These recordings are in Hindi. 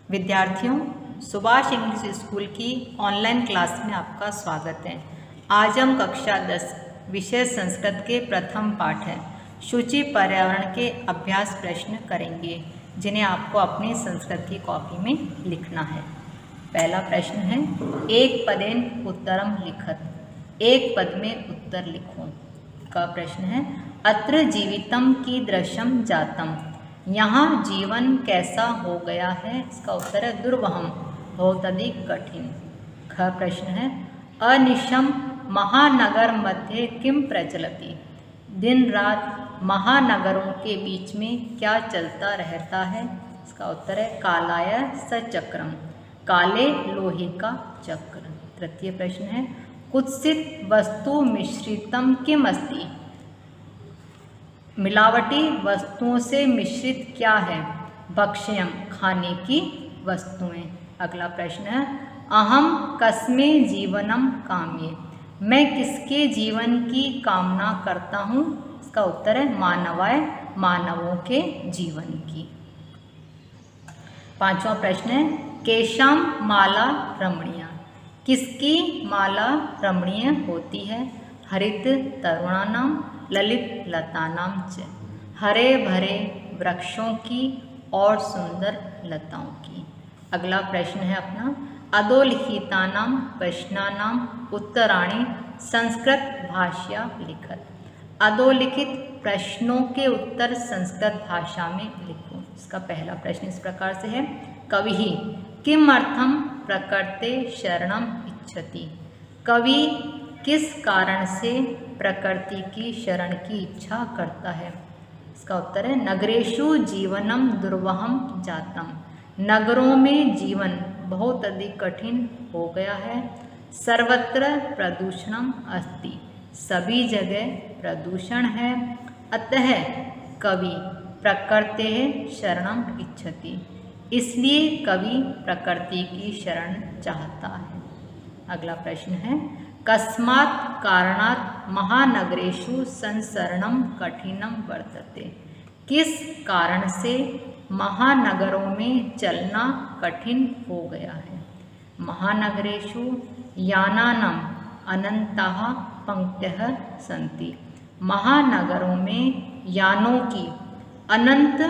विद्यार्थियों, सुभाष इंग्लिश स्कूल की ऑनलाइन क्लास में आपका स्वागत है। आज हम कक्षा 10 विषय संस्कृत के प्रथम पाठ है सूची पर्यावरण के अभ्यास प्रश्न करेंगे, जिन्हें आपको अपनी संस्कृत की कॉपी में लिखना है। पहला प्रश्न है, एक पदेन उत्तरम लिखत, एक पद में उत्तर लिखो का प्रश्न है। अत्र जीवितम कीदृशम जातम, यहाँ जीवन कैसा हो गया है। इसका उत्तर है दुर्वहम, बहुत अधिक कठिन। ख प्रश्न है, अनिशम महानगर मध्य किम प्रचलति, दिन रात महानगरों के बीच में क्या चलता रहता है। इसका उत्तर है कालाय सचक्रम, काले लोहे का चक्र। तृतीय प्रश्न है, कुत्सित वस्तु मिश्रितम किम अस्ति, मिलावटी वस्तुओं से मिश्रित क्या है। भक्ष्यम, खाने की वस्तुएं। अगला प्रश्न है, अहम कस्मे जीवनम काम्ये, मैं किसके जीवन की कामना करता हूँ। इसका उत्तर है मानवाय, मानवों के जीवन की। पांचवा प्रश्न है, केशाम माला रमणीय, किसकी माला रमणीय होती है। हरित तरुणानाम, ललित लतानाम च, हरे भरे वृक्षों की और सुंदर लताओं की। अगला प्रश्न है अपना, अधोलिखितानाम प्रश्नानाम उत्तराणि संस्कृत भाषा लिखत, अधोलिखित प्रश्नों के उत्तर संस्कृत भाषा में लिखो। इसका पहला प्रश्न इस प्रकार से है, कवि किमर्थम प्रकृते शरणम इच्छति, कवि किस कारण से प्रकृति की शरण की इच्छा करता है। इसका उत्तर है नगरेषु जीवनम दुर्वहम जातम, नगरों में जीवन बहुत अधिक कठिन हो गया है। सर्वत्र प्रदूषणम अस्ति, सभी जगह प्रदूषण है। अतः कवि प्रकृते शरणम इच्छति, इसलिए कवि प्रकृति की शरण चाहता है। अगला प्रश्न है, कस्मात् कारणात् महानगरेषु संसरणम कठिनम वर्तते, किस कारण से महानगरों में चलना कठिन हो गया है। महानगरेषु यानानाम अनंताः पंक्तयः सन्ति, महानगरों में यानों की अनंत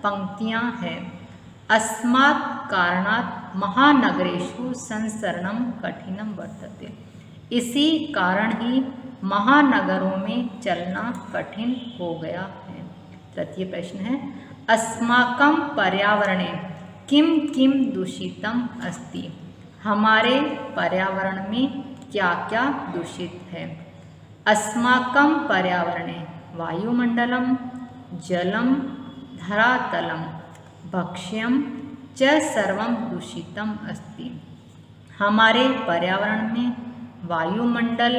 पंक्तियां हैं। अस्मात् कारणात् महानगरेषु संसरणम कठिनम वर्तते, इसी कारण ही महानगरों में चलना कठिन हो गया है। तृतीय प्रश्न है, अस्माकं पर्यावरणे किम किम दूषितम अस्ति, हमारे पर्यावरण में क्या क्या दूषित है। अस्माकं पर्यावरणे वायुमंडलम, जलम, धरातलम, भक्ष्यम च सर्वम दूषितम अस्ति, हमारे पर्यावरण में वायुमंडल,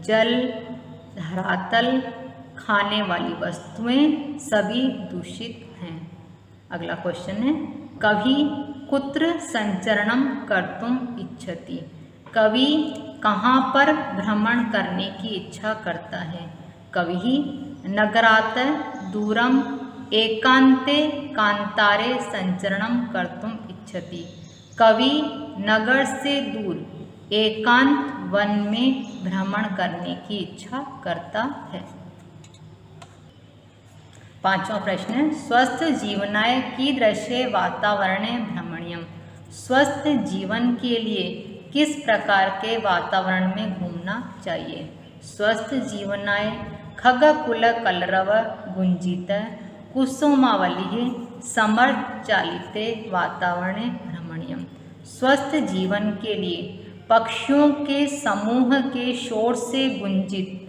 जल, धरातल, खाने वाली वस्तुएं सभी दूषित हैं। अगला क्वेश्चन है, कवि कुत्र संचरणम कर्तुम इच्छति, कवि कहाँ पर भ्रमण करने की इच्छा करता है। कवि नगरात् दूरम एकांते कांतारे संचरणम कर्तुम इच्छति, कवि नगर से दूर एकांत वन में भ्रमण करने की इच्छा करता है। पांचवा प्रश्न है, स्वस्थ जीवनाय कीदृशे वातावरणे भ्रमणीयम, स्वस्थ जीवन के लिए किस प्रकार के वातावरण में घूमना चाहिए। स्वस्थ जीवनाय खगकुल कलरव गुंजित कुसुमावली समर्थ चालिते वातावरणे भ्रमणीयम, स्वस्थ जीवन के लिए पक्षियों के समूह के शोर से गुंजित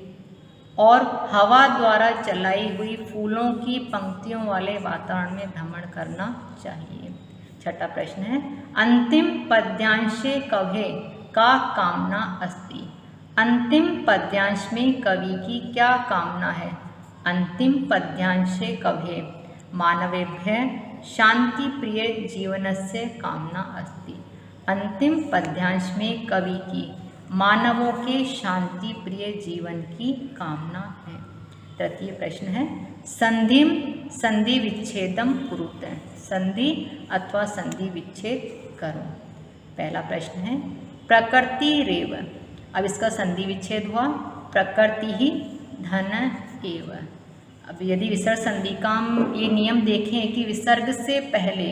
और हवा द्वारा चलाई हुई फूलों की पंक्तियों वाले वातावरण में भ्रमण करना चाहिए। छठा प्रश्न है, अंतिम पद्यांशे कवये का कामना अस्ति, अंतिम पद्यांश में कवि की क्या कामना है। अंतिम पद्यांशे कवये मानवेभ्यः शांति प्रिय जीवनस्य कामना अस्ति, अंतिम पद्यांश में कवि की मानवों के शांति प्रिय जीवन की कामना है। तृतीय प्रश्न है, संधिम संधि विच्छेदम कुरुते, संधि अथवा संधि विच्छेद करो। पहला प्रश्न है प्रकृति रेव, अब इसका संधि विच्छेद हुआ प्रकृति ही धन एव। अब यदि विसर्ग संधि का हम ये नियम देखें कि विसर्ग से पहले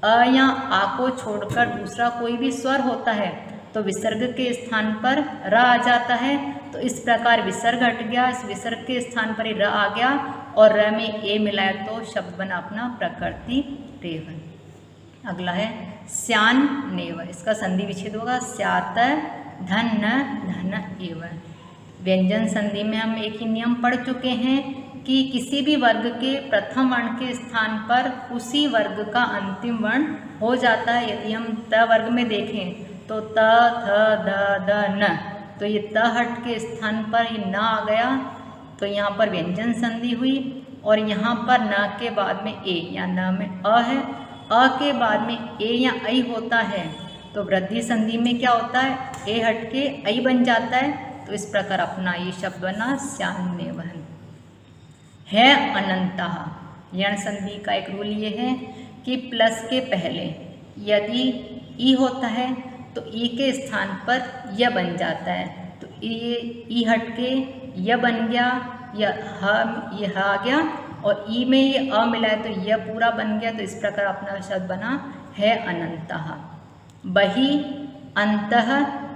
अ या आ को छोड़कर दूसरा कोई भी स्वर होता है तो विसर्ग के स्थान पर र आ जाता है। तो इस प्रकार विसर्ग हट गया, इस विसर्ग के स्थान पर ही र आ गया और र में ए मिलाया तो शब्द बना अपना प्रकृति रेव। अगला है स्यान नेव, इसका संधि विच्छेद होगा स्यात धन धन एव। व्यंजन संधि में हम एक ही नियम पढ़ चुके हैं कि किसी भी वर्ग के प्रथम वर्ण के स्थान पर उसी वर्ग का अंतिम वर्ण हो जाता है। यदि हम त वर्ग में देखें तो त थ द द न, तो ये त हट के स्थान पर ये न आ गया तो यहाँ पर व्यंजन संधि हुई और यहाँ पर न के बाद में ए या न में अ है, अ के बाद में ए या ऐ होता है तो वृद्धि संधि में क्या होता है ए हट के ऐ बन जाता है। तो इस प्रकार अपना ये शब्द बना स्यान्नेव है। अनंतः, यण संधि का एक रूल ये है कि प्लस के पहले यदि ई होता है तो ई के स्थान पर य बन जाता है। तो ई हट के य बन गया, ये ह आ गया और ई में ये अ मिला है तो यह पूरा बन गया। तो इस प्रकार अपना शब्द बना है अनंतः। बहि अंतः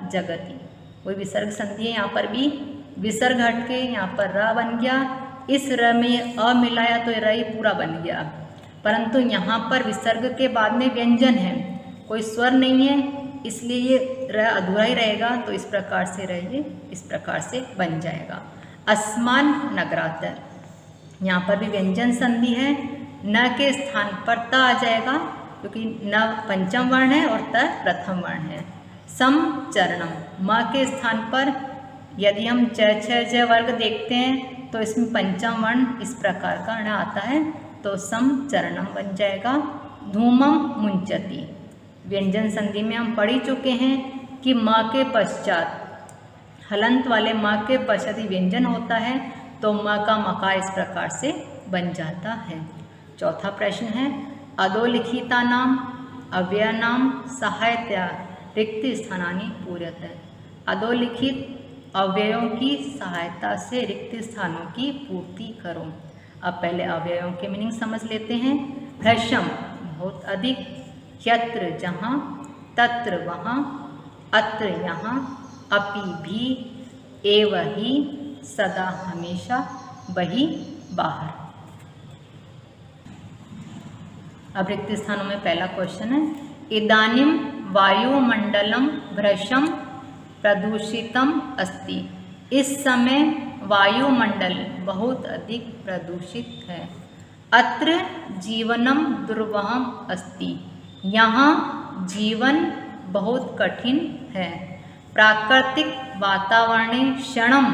जगति, कोई विसर्ग संधि है, यहाँ पर भी विसर्ग हट के यहाँ पर र बन गया, इस र में अ मिलाया तो र पूरा बन गया। परंतु यहाँ पर विसर्ग के बाद में व्यंजन है, कोई स्वर नहीं है, इसलिए ये र अधूरा ही रहेगा। तो इस प्रकार से रहिए, इस प्रकार से बन जाएगा। अस्मान नगरात, यहाँ पर भी व्यंजन संधि है, न के स्थान पर त आ जाएगा क्योंकि न पंचम वर्ण है और त प्रथम वर्ण है। सम चरणम, म के स्थान पर यदि हम च छ ज वर्ग देखते हैं तो इसमें पंचम वर्ण इस प्रकार का न आता है तो सम चरणम बन जाएगा। धूमम मुंचति, व्यंजन संधि में हम पढ़ ही चुके हैं कि म के पश्चात हलंत वाले म के पश्चात व्यंजन होता है तो म का मकार इस प्रकार से बन जाता है। चौथा प्रश्न है अधोलिखिता नाम अव्यय नाम सहायतया रिक्त स्थानानि पूर्यते, अधोलिखित अव्ययों की सहायता से रिक्त स्थानों की पूर्ति करो। अब पहले अव्ययों के मीनिंग समझ लेते हैं। भ्रशम बहुत अधिक, यत्र जहाँ, तत्र वहाँ, अत्र यहाँ, अपि भी, एव ही, सदा हमेशा, बहि बाहर। अब रिक्त स्थानों में पहला क्वेश्चन है इदानीम वायुमंडलम भ्रशम प्रदूषितम अस्ति, इस समय वायुमंडल बहुत अधिक प्रदूषित है। अत्र जीवनम दुर्वहम अस्ति, यहाँ जीवन बहुत कठिन है। प्राकृतिक वातावरणे क्षणम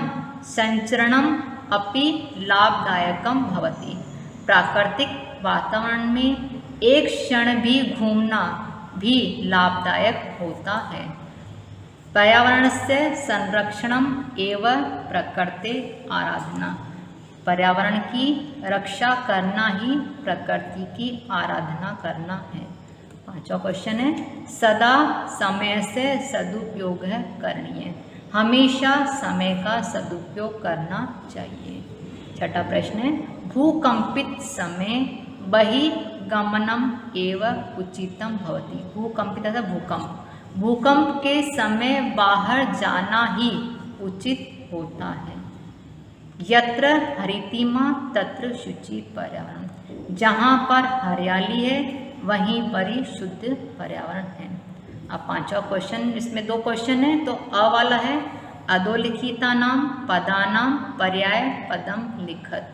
संचरणम अपि लाभदायकम भवति, प्राकृतिक वातावरण में एक क्षण भी घूमना भी लाभदायक होता है। पर्यावरण से संरक्षणम एवं प्रकृति आराधना, पर्यावरण की रक्षा करना ही प्रकृति की आराधना करना है। पांचवा क्वेश्चन है सदा समय से सदुपयोग करणीय, हमेशा समय का सदुपयोग करना चाहिए। छठा प्रश्न है भूकंपित समय बहिर्गमनम एवं उचितम भवति, भूकंपित अर्थात भूकंप, भूकंप के समय बाहर जाना ही उचित होता है। यत्र हरितिमा तत्र शुचि पर्यावरण, जहाँ पर हरियाली है वहीं पर ही शुद्ध पर्यावरण है। अब पांचवा क्वेश्चन, इसमें दो क्वेश्चन है तो अ वाला है अधोलिखिता नाम पदानाम पर्याय पदम लिखत,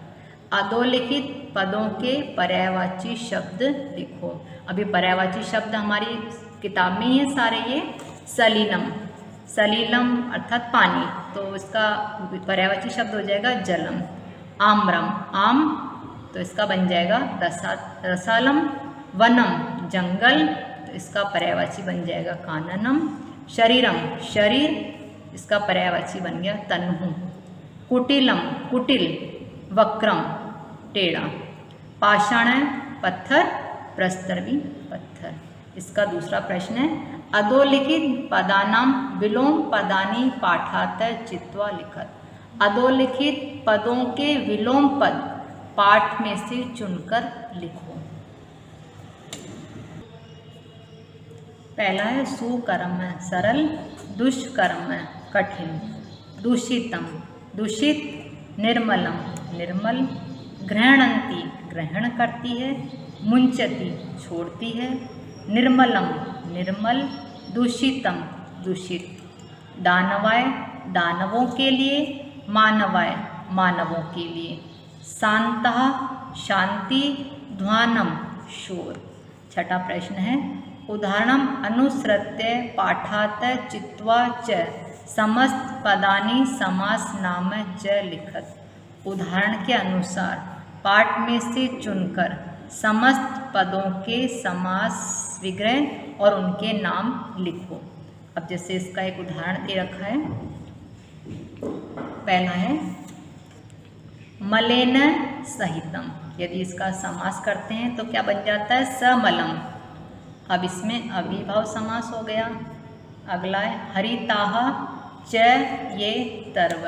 अधोलिखित पदों के पर्यायवाची शब्द लिखो। अभी पर्यायवाची शब्द हमारी किताब में ही है सारे ये। सलीलम, सलीलम अर्थात पानी, तो इसका पर्यायवाची शब्द हो जाएगा जलम। आम्रम, आम, तो इसका बन जाएगा रसालम। वनम, जंगल, तो इसका पर्यायवाची बन जाएगा काननम। शरीरम, शरीर, इसका पर्यायवाची बन गया तन्हु। कुटिलम, कुटिल, वक्रम, टेढ़ा। पाषाण, पत्थर, प्रस्तर भी पत्थर। इसका दूसरा प्रश्न है, अधोलिखित पदानाम विलोम पदानी पाठात चित्वा लिखत। अधोलिखित पदों के विलोम पद पाठ में से चुनकर लिखो। पहला है सुकर्म सरल, दुष्कर्म कठिन, दूषितम दूषित, निर्मलम निर्मल, गृह्णन्ति ग्रहण करती है, मुंचति छोड़ती है, निर्मलम निर्मल, दूषितम दूषित, दानवाय दानवों के लिए, मानवाय मानवों के लिए, शांतः शांति, ध्वानम शोर। छठा प्रश्न है, उदाहरणम अनुसृत्य पाठात चित्वा च समस्त पदानी समास नाम च लिखत। उदाहरण के अनुसार पाठ में से चुनकर समस्त पदों के समास विग्रह और उनके नाम लिखो। अब जैसे इसका एक उदाहरण दे रखा है, पहला है मलेन सहितम। यदि इसका समास करते हैं तो क्या बन जाता है, समलम। अब इसमें अविभाव समास हो गया। अगला है हरिताह च ये तरव।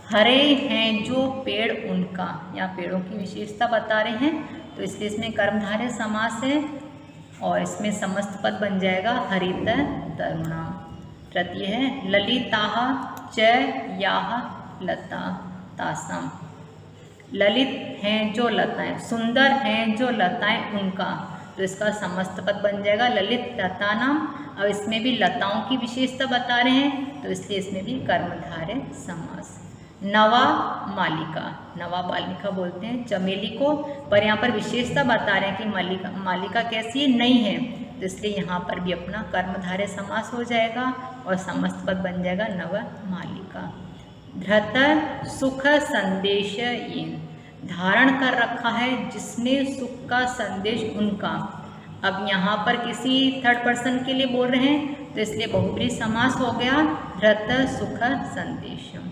हरे हैं जो पेड़ उनका, यहाँ पेड़ों की विशेषता बता रहे हैं तो इसलिए इसमें कर्मधारय समास है और इसमें समस्त पद बन जाएगा हरित तरुणाम। तृतीय है ललिताः च याः लता तासाम। ललित हैं जो लताएं, सुंदर हैं जो लताएं उनका, तो इसका समस्त पद बन जाएगा ललित लता नाम। अब इसमें भी लताओं की विशेषता बता रहे हैं तो इसलिए इसमें भी कर्मधारय समास। नवा मालिका, नवा मालिका बोलते हैं चमेली को, पर यहाँ पर विशेषता बता रहे हैं कि मालिका कैसी है, नई है, तो इसलिए यहाँ पर भी अपना कर्मधारय समास हो जाएगा और समस्त पद बन जाएगा नव मालिका। धृत सुख संदेश येन, धारण कर रखा है जिसने सुख का संदेश उनका। अब यहाँ पर किसी थर्ड पर्सन के लिए बोल रहे हैं तो इसलिए बहुब्रीहि समास हो गया, धृत सुख संदेशम।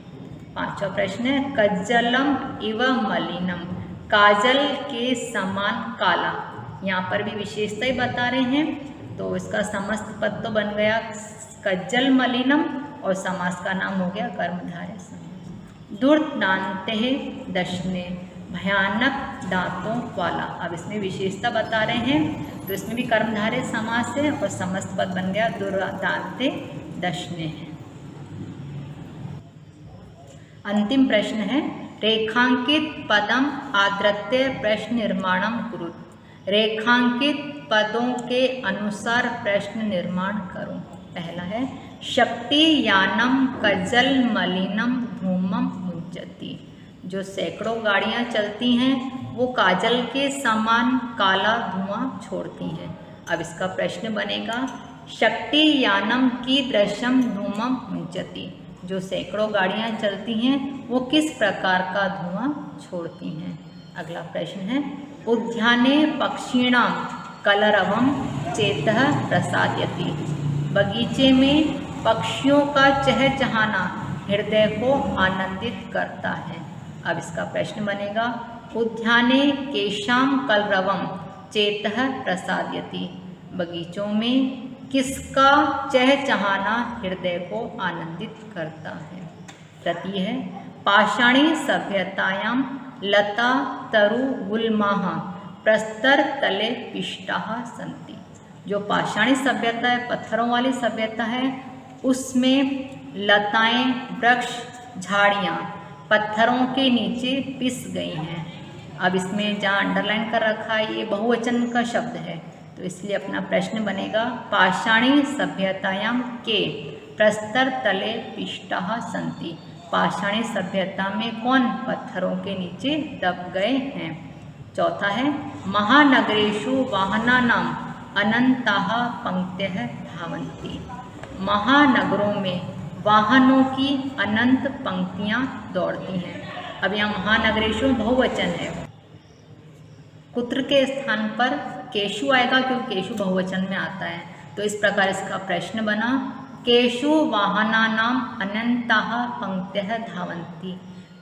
पांचवा प्रश्न है कज्जलम इव मलिनम, काजल के समान काला। यहाँ पर भी विशेषता ही बता रहे हैं तो इसका समस्त पद तो बन गया कज्जल मलिनम और समास का नाम हो गया कर्मधारय समास। दुर्दांते दशने, भयानक दांतों वाला। अब इसमें विशेषता बता रहे हैं तो इसमें भी कर्मधारय समास है और समस्त पद बन गया दुर्दांते दशने है। अंतिम प्रश्न है रेखांकित पदम आदृत्य प्रश्न निर्माणम कुरुत। रेखांकित पदों के अनुसार प्रश्न निर्माण करो। पहला है शक्ति यानम कज्जल मलिनम धूमम मुंचति। जो सैकड़ों गाड़ियां चलती हैं वो काजल के समान काला धुआं छोड़ती हैं। अब इसका प्रश्न बनेगा शक्ति यानम की दृश्यम धूमम मुंचति। जो सैकड़ों गाड़ियां चलती हैं वो किस प्रकार का धुआं छोड़ती हैं। अगला प्रश्न है उद्याने पक्षिणाम कलरवम चेतः प्रसादयति। बगीचे में पक्षियों का चहचहाना हृदय को आनंदित करता है। अब इसका प्रश्न बनेगा उद्याने केशाम कलरवम चेतः प्रसादयति। बगीचों में किसका चहचहाना हृदय को आनंदित करता है। तृतीय है पाषाणी सभ्यतायां लता तरु गुल्माः प्रस्तर तले पिष्टाः सन्ति। जो पाषाणी सभ्यता है, पत्थरों वाली सभ्यता है, उसमें लताएं, वृक्ष, झाड़ियाँ पत्थरों के नीचे पिस गई हैं। अब इसमें जहाँ अंडरलाइन कर रखा है ये बहुवचन का शब्द है तो इसलिए अपना प्रश्न बनेगा पाषाणी सभ्यतायां के प्रस्तर तले पिष्टाः सन्ति। पाषाणी सभ्यता में कौन पत्थरों के नीचे दब गए हैं। चौथा है महानगरेषु वाहनानाम अनंताः पंक्तयः धावन्ति। महानगरों में वाहनों की अनंत पंक्तियां दौड़ती हैं। अब यहाँ महानगरेषु बहुवचन है, कुत्र के स्थान पर केशु आएगा क्योंकि केशु बहुवचन में आता है। तो इस प्रकार इसका प्रश्न बना केशु वाहनानाम अनंताः पंक्तयः धावन्ति।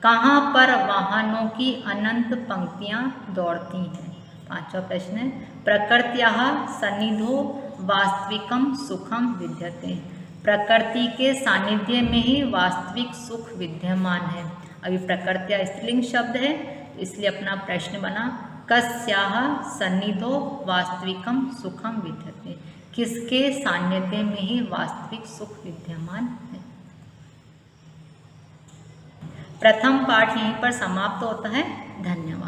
कहाँ पर वाहनों की अनंत पंक्तियाँ दौड़ती हैं। 5वां प्रश्न है, प्रकृत्याः सन्निधो वास्तविकम सुखम विद्यते। प्रकृति के सानिध्य में ही वास्तविक सुख विद्यमान है। अभी प्रकृत्या स्त्रीलिंग शब्द है, इसलिए अपना प्रश्न बना कस्याः सन्निधो वास्तविकम सुखम विद्यते। किसके सानिध्य में ही वास्तविक सुख विद्यमान है। प्रथम पाठ यहीं पर समाप्त होता है। धन्यवाद।